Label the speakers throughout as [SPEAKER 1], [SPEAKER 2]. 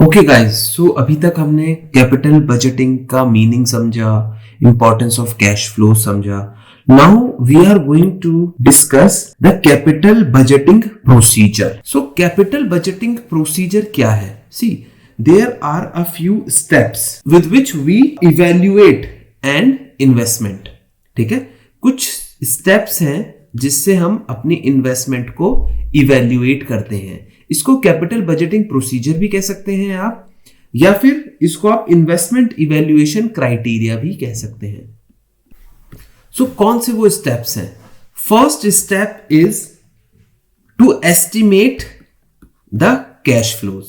[SPEAKER 1] Okay guys, सो अभी तक हमने कैपिटल बजटिंग का मीनिंग समझा, इंपॉर्टेंस ऑफ कैश फ्लो समझा. Now we are going to discuss the capital budgeting procedure. So capital budgeting procedure क्या है? See, there are a few steps with which we evaluate an investment. ठीक है, कुछ steps हैं जिससे हम अपनी इन्वेस्टमेंट को इवेल्युएट करते हैं. इसको कैपिटल बजटिंग प्रोसीजर भी कह सकते हैं आप, या फिर इसको आप इन्वेस्टमेंट इवेल्युएशन क्राइटेरिया भी कह सकते हैं. सो कौन से वो स्टेप्स हैं? First step is to estimate the cash flows.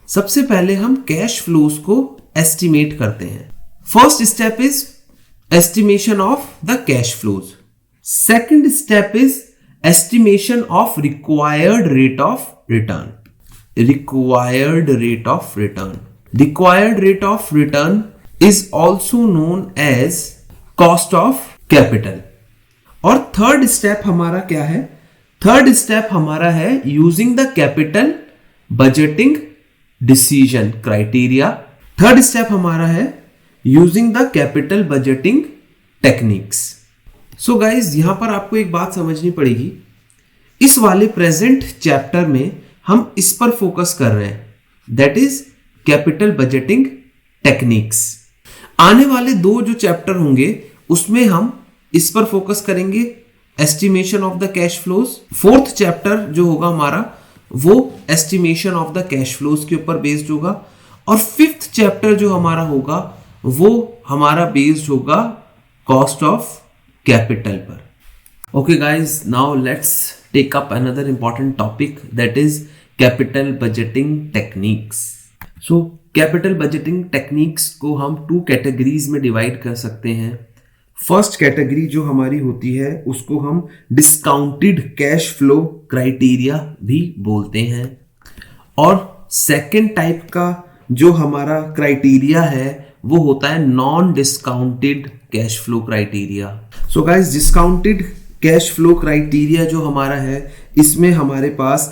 [SPEAKER 1] सबसे पहले हम कैश फ्लोज को एस्टिमेट करते हैं. First step is estimation of the cash flows. Second step is estimation of required rate of return. Required rate of return. Required rate of return is also known as cost of capital. और third step हमारा क्या है? Third step हमारा है using the capital budgeting decision criteria. Third step हमारा है using the capital budgeting techniques. So guys, यहां पर आपको एक बात समझनी पड़ेगी. इस वाले प्रेजेंट चैप्टर में हम इस पर फोकस कर रहे हैं, that is capital budgeting techniques. आने वाले दो जो चैप्टर होंगे उसमें हम इस पर फोकस करेंगे, estimation of the cash flows. Fourth chapter जो होगा हमारा वो estimation of the cash flows के ऊपर बेस्ड होगा. और फिफ्थ चैप्टर जो हमारा होगा वो हमारा बेस्ड होगा कॉस्ट ऑफ कैपिटल पर. Okay guys, now let's take up another important topic, that is capital budgeting techniques. So capital budgeting techniques को हम टू कैटेगरीज में डिवाइड कर सकते हैं. फर्स्ट कैटेगरी जो हमारी होती है उसको हम डिस्काउंटेड कैश फ्लो क्राइटेरिया भी बोलते हैं. और सेकेंड टाइप का जो हमारा क्राइटेरिया है वो होता है non discounted cash flow criteria. So guys, discounted cash flow criteria जो हमारा है इसमें हमारे पास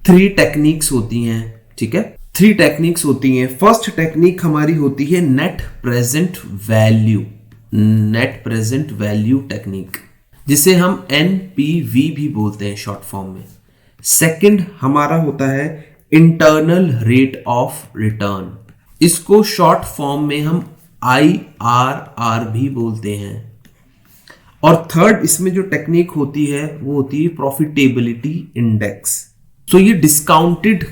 [SPEAKER 1] 3 टेक्निक्स होती हैं. ठीक है, 3 टेक्निक्स होती हैं. फर्स्ट टेक्निक हमारी होती है net present value. Net present value technique, जिसे हम NPV भी बोलते हैं शॉर्ट फॉर्म में. सेकंड हमारा होता है इंटरनल रेट ऑफ रिटर्न. इसको शॉर्ट फॉर्म में हम IRR भी बोलते हैं. और थर्ड इसमें जो टेक्निक होती है वो होती है प्रॉफिटेबिलिटी इंडेक्स. सो ये डिस्काउंटेड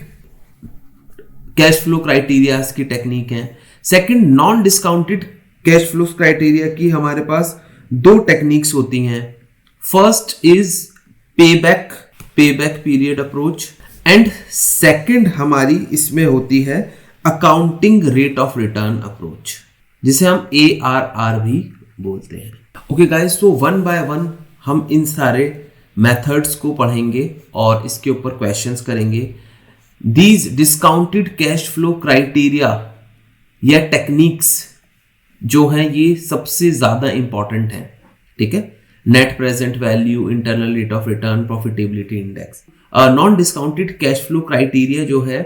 [SPEAKER 1] कैश फ्लो क्राइटेरिया की टेक्निक है. Second, non discounted cash flow criteria की हमारे पास 2 टेक्निक्स होती हैं. First is payback period approach, and second हमारी इसमें होती है accounting rate of return approach, जिसे हम ARR भी बोलते हैं. ओके गाइस, तो वन बाय वन हम इन सारे मेथड्स को पढ़ेंगे और इसके ऊपर क्वेश्चंस करेंगे. These discounted cash flow criteria या टेक्निक्स जो हैं ये सबसे ज्यादा इंपॉर्टेंट है. ठीक है, net present value, internal rate of return, profitability index. Non discounted cash flow criteria जो है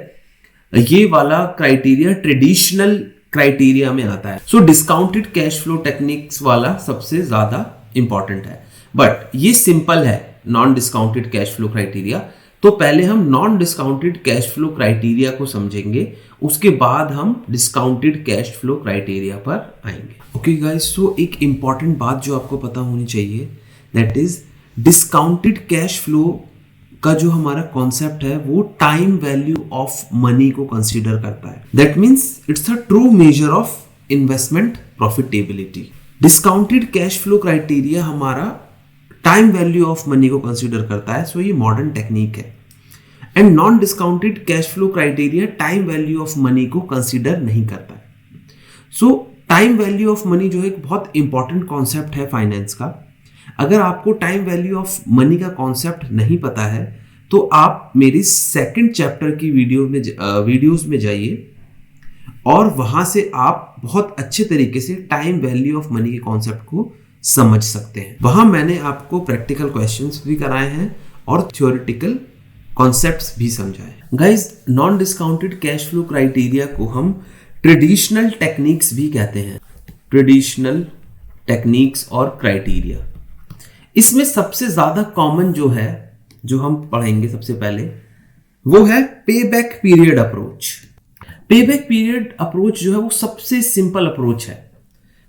[SPEAKER 1] ये वाला क्राइटेरिया ट्रेडिशनल क्राइटेरिया में आता है. सो डिस्काउंटेड कैश फ्लो टेक्निक्स वाला सबसे ज्यादा इंपॉर्टेंट है, बट ये सिंपल है non discounted cash flow criteria. तो पहले हम non discounted cash flow criteria को समझेंगे, उसके बाद हम डिस्काउंटेड कैश फ्लो क्राइटेरिया पर आएंगे. ओके गाइस, सो एक इंपॉर्टेंट बात जो आपको पता होनी चाहिए, that is discounted cash flow का जो हमारा कॉन्सेप्ट है वो टाइम वैल्यू ऑफ मनी को कंसीडर करता है. That means it's a true measure of investment profitability. Discounted cash flow criteria हमारा टाइम वैल्यू ऑफ मनी को कंसीडर करता है. सो ये मॉडर्न टेक्निक है. And non discounted cash flow criteria time value of money को consider नहीं करता है. सो टाइम वैल्यू ऑफ मनी जो है एक बहुत इंपॉर्टेंट कॉन्सेप्ट है फाइनेंस का. अगर आपको टाइम वैल्यू ऑफ मनी का कॉन्सेप्ट नहीं पता है तो आप मेरी सेकंड चैप्टर की वीडियोस में जाइए और वहां से आप बहुत अच्छे तरीके से टाइम वैल्यू ऑफ मनी के कॉन्सेप्ट को समझ सकते हैं. वहां मैंने आपको प्रैक्टिकल क्वेश्चंस भी कराए हैं और थ्योरेटिकल कॉन्सेप्ट्स भी समझाए। Guys, non discounted cash flow criteria को हम ट्रेडिशनल टेक्निक्स भी कहते हैं। ट्रेडिशनल टेक्निक्स और क्राइटेरिया, इसमें सबसे ज्यादा कॉमन जो है, जो हम पढ़ेंगे सबसे पहले, वो है पे बैक पीरियड अप्रोच। पे बैक पीरियड अप्रोच जो है वो सबसे सिंपल अप्रोच है।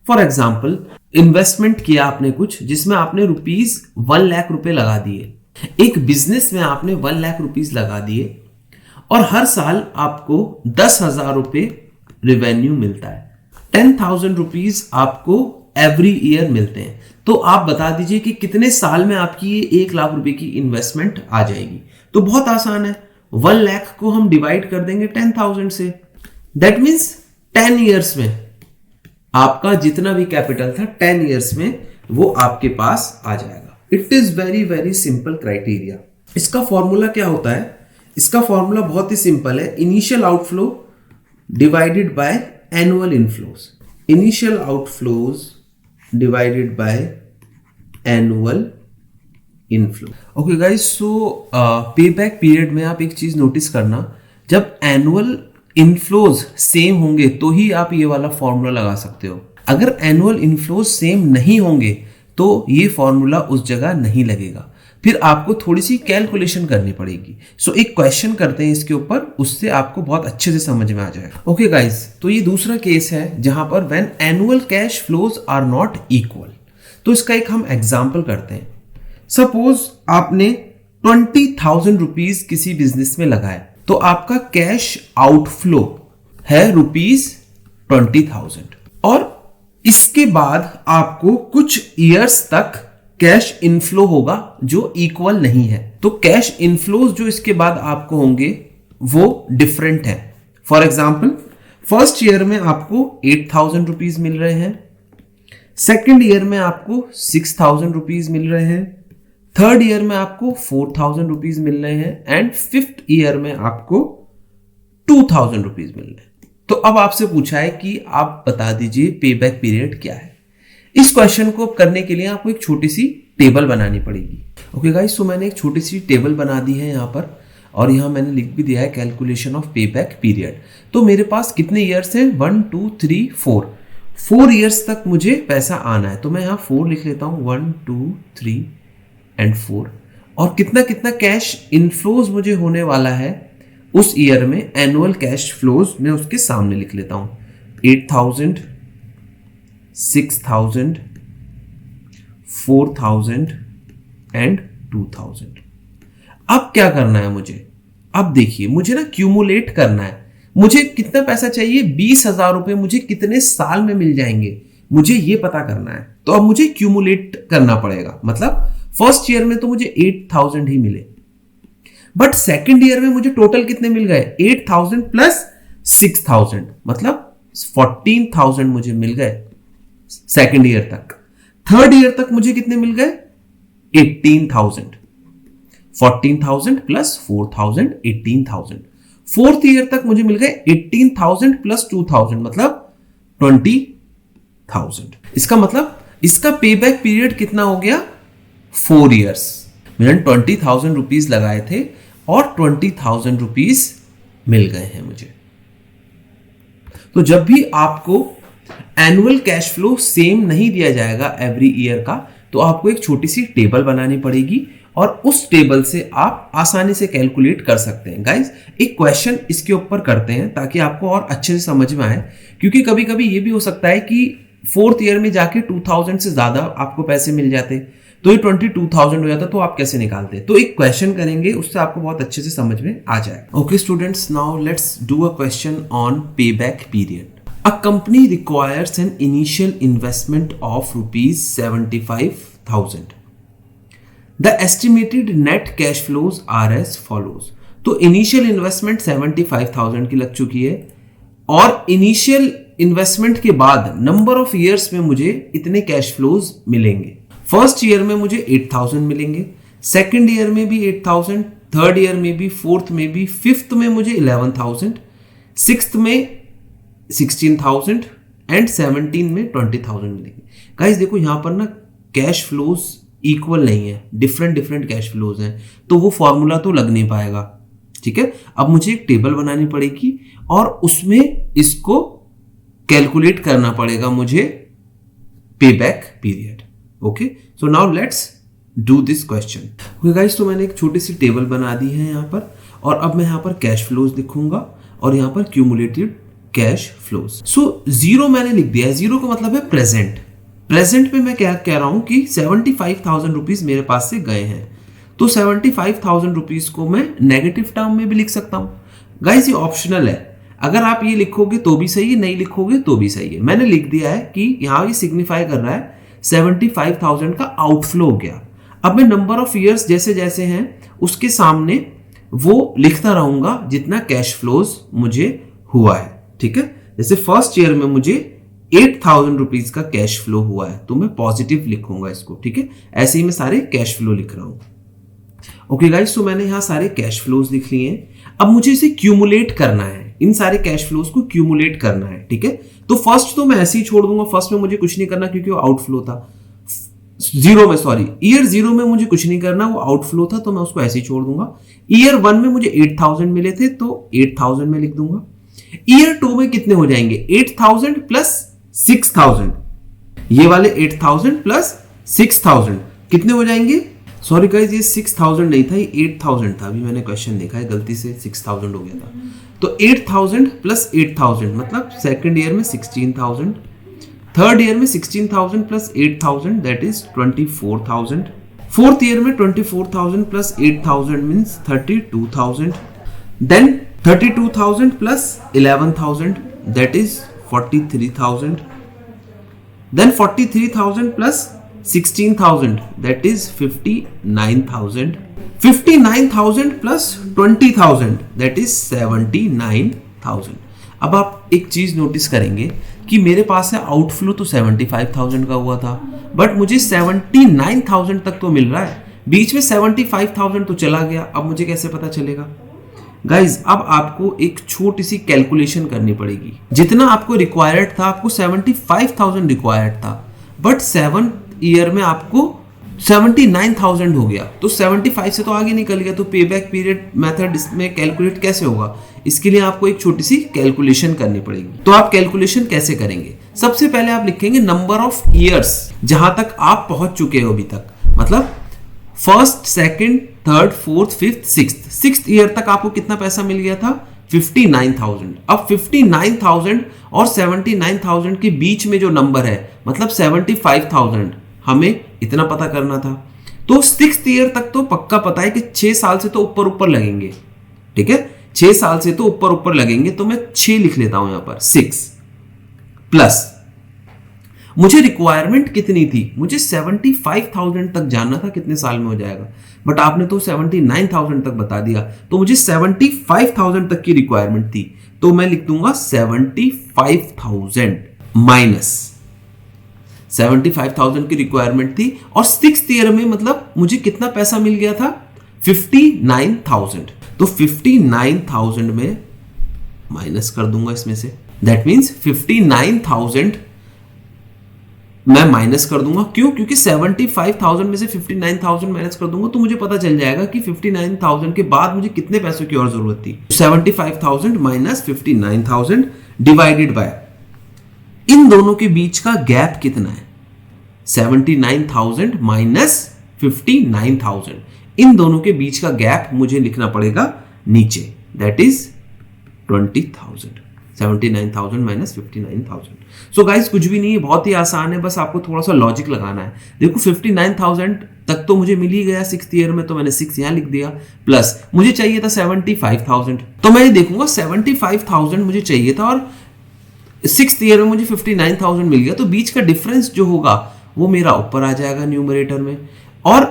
[SPEAKER 1] फॉर एग्जाम्पल, इन्वेस्टमेंट किया आपने कुछ, जिसमें आपने ₹1,00,000 लगा दिए। एक बिजनेस में आपने 1 लाख रुपीज लगा दिए और हर साल आपको 10,000 रुपए रेवेन्यू मिलता है। 10,000 रुपीज आपको एवरी ईयर मिलते हैं। तो आप बता दीजिए कि कितने साल में आपकी ये 1 लाख रुपए की इन्वेस्टमेंट आ जाएगी। तो बहुत आसान है, 1 लाख को हम डिवाइड कर देंगे 10,000 से। दैट मीन्स 10 ईयर्स में आपका जितना भी कैपिटल था 10 ईयर्स में वो आपके पास आ जाएगा। It is very very simple criteria. इसका फॉर्मूला क्या होता है? इसका फॉर्मूला बहुत ही सिंपल है, initial outflow divided by annual inflows. Initial outflows divided by annual inflow. Okay guys, so payback period में आप एक चीज नोटिस करना, जब एनुअल इनफ्लोज सेम होंगे तो ही आप ये वाला फॉर्मूला लगा सकते हो। अगर एनुअल इनफ्लोज सेम नहीं होंगे तो ये फॉर्मूला उस जगह नहीं लगेगा, फिर आपको थोड़ी सी कैलकुलेशन करनी पड़ेगी। सो एक क्वेश्चन करते हैं इसके ऊपर, उससे आपको बहुत अच्छे से समझ में आ जाएगा। ओके गाइस, तो ये दूसरा केस है जहां पर when annual cash flows are not equal. तो इसका एक हम एग्जांपल करते हैं। सपोज आपने 20,000 रुपीज किसी बिजनेस में लगाया, तो आपका कैश आउटफ्लो है ₹20,000 और इसके बाद आपको कुछ ईयर्स तक कैश इनफ्लो होगा जो इक्वल नहीं है। तो कैश इनफ्लोज जो इसके बाद आपको होंगे वो डिफरेंट है। फॉर एग्जाम्पल, फर्स्ट ईयर में आपको 8,000 रुपीज मिल रहे हैं, सेकेंड ईयर में आपको 6,000 रुपीज मिल रहे हैं, थर्ड ईयर में आपको 4,000 रुपीज मिल रहे हैं एंड फिफ्थ ईयर में आपको 2,000 रुपीज मिल रहे हैं। तो अब आपसे पूछा है कि आप बता दीजिए पे बैक पीरियड क्या है। इस क्वेश्चन को करने के लिए आपको एक छोटी सी टेबल बनानी पड़ेगी। ओके गाइस, सो मैंने एक छोटी सी टेबल बना दी है यहाँ पर, और यहाँ मैंने लिख भी दिया है कैलकुलेशन ऑफ पे बैक पीरियड। तो मेरे पास कितने ईयर्स हैं? 1 2 3 4 ईयर्स तक मुझे पैसा आना है। तो मैं यहाँ 4 लिख लेता हूँ, 1 2 3 एंड 4। और कितना कितना कैश इनफ्लोज मुझे होने वाला है उस ईयर में, एनुअल कैश फ्लोज मैं उसके सामने लिख लेता हूं, 8,000, 6,000, 4,000 एंड 2,000। अब क्या करना है मुझे? अब देखिए, मुझे ना क्यूमुलेट करना है। मुझे कितना पैसा चाहिए? 20,000 रुपए मुझे कितने साल में मिल जाएंगे, मुझे ये पता करना है। तो अब मुझे क्यूमुलेट करना पड़ेगा। मतलब फर्स्ट ईयर में तो मुझे 8,000 ही मिले, बट सेकेंड ईयर में मुझे टोटल कितने मिल गए? 8,000 प्लस 6,000, मतलब 14,000 मुझे मिल गए सेकेंड ईयर तक। थर्ड ईयर तक मुझे कितने मिल गए? 18,000। 14,000 प्लस 4,000, 18,000। फोर्थ ईयर तक मुझे मिल गए 18,000 प्लस 2,000, मतलब 20,000। इसका मतलब इसका पे बैक पीरियड कितना हो गया? 4 ईयर्स। मैंने 20,000 रुपीज लगाए थे और 20,000 रुपीज मिल गए हैं मुझे। तो जब भी आपको एनुअल कैश फ्लो सेम नहीं दिया जाएगा एवरी ईयर का, तो आपको एक छोटी सी टेबल बनानी पड़ेगी और उस टेबल से आप आसानी से कैलकुलेट कर सकते हैं। गाइज, एक क्वेश्चन इसके ऊपर करते हैं ताकि आपको और अच्छे से समझ में आए, क्योंकि कभी कभी ये भी हो सकता है कि फोर्थ ईयर में जाके 2,000 से ज्यादा आपको पैसे मिल जाते, तो ये 22,000 हो जाता, तो आप कैसे निकालते? तो एक क्वेश्चन करेंगे, उससे आपको बहुत अच्छे से समझ में आ जाएगा। Okay students, now let's do a question on payback period. A company requires an initial investment of ₹75,000। The estimated net cash flows are as follows. तो इनिशियल इन्वेस्टमेंट 75,000 की लग चुकी है और इनिशियल इन्वेस्टमेंट के बाद नंबर ऑफ ईयर्स में मुझे इतने कैश फ्लोज मिलेंगे। फर्स्ट ईयर में मुझे 8,000 मिलेंगे, सेकेंड ईयर में भी 8,000, थर्ड ईयर में भी, फोर्थ में भी, फिफ्थ में मुझे 11,000, सिक्स्थ में 16,000 एंड 17 में 20,000 मिलेंगे। गाइस देखो, यहां पर ना कैश फ्लोज इक्वल नहीं है, डिफरेंट डिफरेंट कैश फ्लोज हैं, तो वो फॉर्मूला तो लग नहीं पाएगा। ठीक है, अब मुझे एक टेबल बनानी पड़ेगी और उसमें इसको कैलकुलेट करना पड़ेगा मुझे पे back period. Okay, so now let's do this question. Okay guys, तो मैंने एक छोटी सी टेबल बना दी है यहाँ पर, और अब मैं यहाँ पर कैश फ्लोज लिखूंगा और यहाँ पर cumulative cash flows. So zero मैंने लिख दिया है, जीरो का मतलब है प्रेजेंट। प्रेजेंट में मैं क्या कह रहा हूं कि 75,000 रुपीज मेरे पास से गए हैं, तो 75,000 रुपीज को मैं नेगेटिव टर्म में भी लिख सकता हूं। गाइस ये ऑप्शनल है, अगर आप ये लिखोगे तो भी सही है, नहीं लिखोगे तो भी सही है। मैंने लिख दिया है कि यहां ये सिग्निफाई कर रहा है 75,000 का आउटफ्लो हो गया। अब मैं नंबर ऑफ ईयर्स जैसे जैसे हैं उसके सामने वो लिखता रहूंगा जितना कैश फ्लोज मुझे हुआ है। ठीक है, जैसे फर्स्ट ईयर में मुझे 8,000 रुपीज का कैश फ्लो हुआ है, तो मैं पॉजिटिव लिखूंगा इसको। ठीक है, ऐसे ही मैं सारे कैश फ्लो लिख रहा हूं। ओके गाइस, तो मैंने यहां सारे कैश फ्लोज लिख लिए हैं। अब मुझे इसे क्यूमुलेट करना है, इन सारे कैश फ्लोज को क्यूमुलेट करना है। ठीक है, तो फर्स्ट तो मैं ऐसे ही छोड़ दूंगा, फर्स्ट में मुझे कुछ नहीं करना क्योंकि वो आउटफ्लो था। ईयर जीरो में मुझे कुछ नहीं करना, वो आउटफ्लो था, तो मैं उसको ऐसे ही छोड़ दूंगा। ईयर 1 में मुझे 8,000 मिले थे, तो 8,000 में लिख दूंगा। ईयर 2 में कितने हो जाएंगे, 8,000 प्लस 6,000, ये वाले 8,000 प्लस 6,000 कितने हो जाएंगे। सॉरी गाइस, ये 6,000 नहीं था, ये 8,000 था। अभी मैंने क्वेश्चन देखा है, गलती से 6,000 हो गया था। तो 8,000 प्लस 8,000 मतलब सेकंड ईयर में 16,000, थर्ड ईयर में 16,000 plus 8,000 that is 24,000, fourth year में 24,000 plus 8,000 means 32,000, then 32,000 plus 11,000 that is 43,000, then 43,000 plus 16,000 that is 59,000, 59,000 plus 20,000 that is 79,000। अब आप एक चीज नोटिस करेंगे कि मेरे पास है आउटफ्लो तो 75,000 का हुआ था, बट मुझे 79,000 तक तो मिल रहा है, बीच में 75,000 तो चला गया। अब मुझे कैसे पता चलेगा गाइज, अब आपको एक छोटी सी कैलकुलेशन करनी पड़ेगी। जितना आपको रिक्वायर्ड था, आपको 75,000 रिक्वायर्ड था, बट 7 ईयर में आपको 79,000 हो गया, तो 75 से तो आगे निकल गया। तो पे बैक पीरियड मेथड इसमें कैलकुलेट कैसे होगा, इसके लिए आपको एक छोटी सी कैलकुलेशन करनी पड़ेगी। तो आप कैलकुलेशन कैसे करेंगे, सबसे पहले आप लिखेंगे नंबर ऑफ ईयर्स जहां तक आप पहुंच चुके हो अभी तक, मतलब first, second, third, fourth, fifth, sixth year तक आपको कितना पैसा मिल गया था, 59,000। अब 59,000 और 79,000 के बीच में जो नंबर है मतलब 75,000, हमें इतना पता करना था। तो सिक्स्थ ईयर तक तो पक्का पता है कि 6 साल से तो ऊपर ऊपर लगेंगे। ठीक है, 6 साल से तो ऊपर ऊपर लगेंगे, तो मैं 6 लिख लेता हूं यहां पर, 6 प्लस मुझे रिक्वायरमेंट कितनी थी, मुझे 75,000 तक जानना था कितने साल में हो जाएगा, बट आपने तो 79,000 तक बता दिया, तो मुझे 75,000 तक की रिक्वायरमेंट थी, तो मैं लिख दूंगा 75,000 माइनस 75,000 की रिक्वायरमेंट थी, और सिक्स्थ ईयर में मतलब मुझे कितना पैसा मिल गया था, 59,000। तो 59,000 में माइनस कर दूंगा इसमें से, दैट मीन्स 59,000 मैं माइनस कर दूंगा। क्यों, क्योंकि 75,000 में से 59,000 माइनस कर दूंगा तो मुझे पता चल जाएगा कि 59,000 के बाद मुझे कितने पैसों की और जरूरत थी। 75,000 माइनस 59,000 डिवाइडेड बाय इन दोनों के बीच का गैप कितना है, 79,000 माइनस 59,000, इन दोनों के बीच का गैप मुझे लिखना पड़ेगा नीचे, that is 20,000। 79,000 minus 59,000। So guys कुछ भी नहीं है, बहुत ही आसान है, बस आपको थोड़ा सा लॉजिक लगाना है। देखो 59,000 तक तो मुझे मिल ही गया सिक्स्थ ईयर में, तो मैंने 6 यहां लिख दिया, प्लस मुझे चाहिए था 75,000, तो मैं देखूंगा 75,000 मुझे चाहिए था और सिक्स्थ ईयर में मुझे 59,000 मिल गया, तो बीच का डिफरेंस जो होगा वो मेरा ऊपर आ जाएगा न्यूमरेटर में, और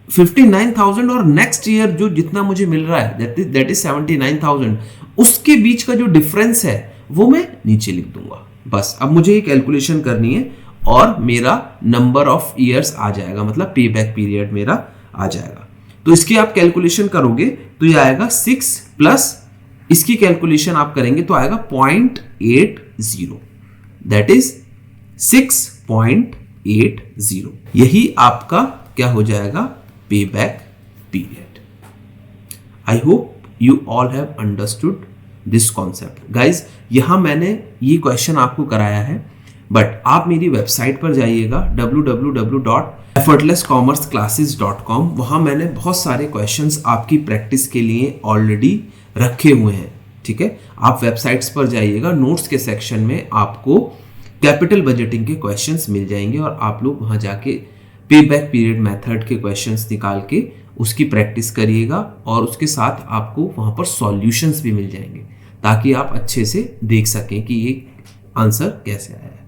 [SPEAKER 1] 59,000 और नेक्स्ट ईयर जो जितना मुझे मिल रहा है दैट इज 79,000, उसके बीच का जो डिफरेंस है वो मैं नीचे लिख दूंगा। बस अब मुझे ये कैलकुलेशन करनी है और मेरा नंबर ऑफ ईयर्स आ जाएगा, मतलब पे बैक पीरियड मेरा आ जाएगा। तो इसकी आप कैलकुलेशन करोगे तो ये आएगा 6 प्लस इसकी कैलकुलेशन आप करेंगे तो आएगा 0.80, दैट इज 6.80। यही आपका क्या हो जाएगा, पे back period. I hope you all have understood this concept guys. यहां मैंने ये क्वेश्चन आपको कराया है, बट आप मेरी वेबसाइट पर जाइएगा www.effortlesscommerceclasses.com। वहां मैंने बहुत सारे क्वेश्चंस आपकी प्रैक्टिस के लिए ऑलरेडी रखे हुए हैं, ठीक है। आप वेबसाइट्स पर जाइएगा, नोट्स के सेक्शन में आपको कैपिटल बजटिंग के क्वेश्चंस मिल जाएंगे और आप लोग वहां जाके पे बैक पीरियड मेथड के क्वेश्चंस निकाल के उसकी प्रैक्टिस करिएगा और उसके साथ आपको वहां पर सॉल्यूशंस भी मिल जाएंगे ताकि आप अच्छे से देख सकें कि ये आंसर कैसे आया है।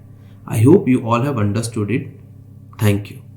[SPEAKER 1] I hope you all have understood it. Thank you.